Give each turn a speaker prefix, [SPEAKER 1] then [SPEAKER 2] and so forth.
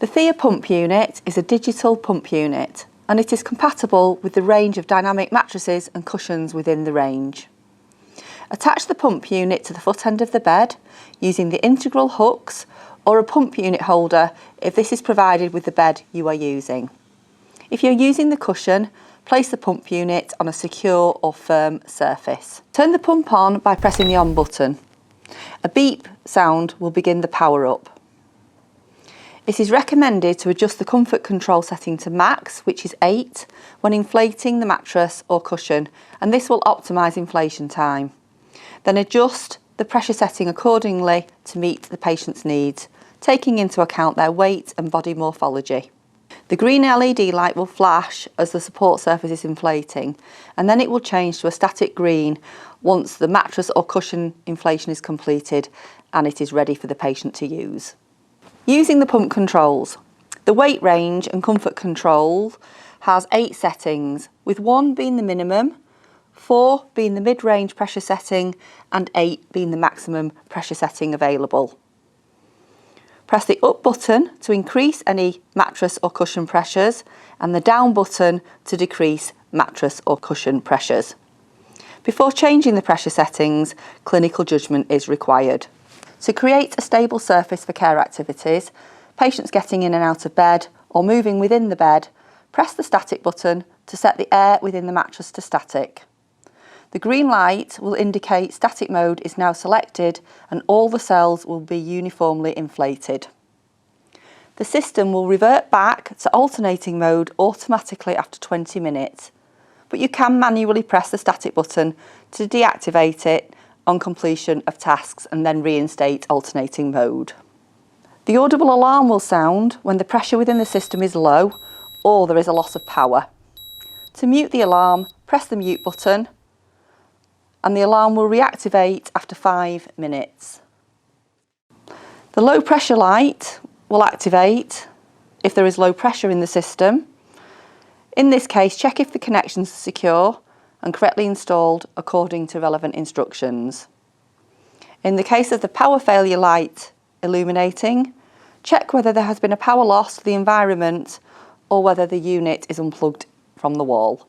[SPEAKER 1] The Theia pump unit is a digital pump unit and it is compatible with the range of dynamic mattresses and cushions within the range. Attach the pump unit to the foot end of the bed using the integral hooks or a pump unit holder if this is provided with the bed you are using. If you're using the cushion, place the pump unit on a secure or firm surface. Turn the pump on by pressing the on button. A beep sound will begin the power up. It is recommended to adjust the comfort control setting to max, which is 8, when inflating the mattress or cushion, and this will optimise inflation time. Then adjust the pressure setting accordingly to meet the patient's needs, taking into account their weight and body morphology. The green LED light will flash as the support surface is inflating, and then it will change to a static green once the mattress or cushion inflation is completed and it is ready for the patient to use. Using the pump controls, the weight range and comfort control has 8 settings, with 1 being the minimum, 4 being the mid-range pressure setting and 8 being the maximum pressure setting available. Press the up button to increase any mattress or cushion pressures and the down button to decrease mattress or cushion pressures. Before changing the pressure settings, clinical judgment is required. To create a stable surface for care activities, patients getting in and out of bed or moving within the bed, press the static button to set the air within the mattress to static. The green light will indicate static mode is now selected and all the cells will be uniformly inflated. The system will revert back to alternating mode automatically after 20 minutes, but you can manually press the static button to deactivate it on completion of tasks and then reinstate alternating mode. The audible alarm will sound when the pressure within the system is low or there is a loss of power. To mute the alarm, press the mute button and the alarm will reactivate after 5 minutes. The low pressure light will activate if there is low pressure in the system. In this case, check if the connections are secure and correctly installed according to relevant instructions. In the case of the power failure light illuminating, check whether there has been a power loss to the environment or whether the unit is unplugged from the wall.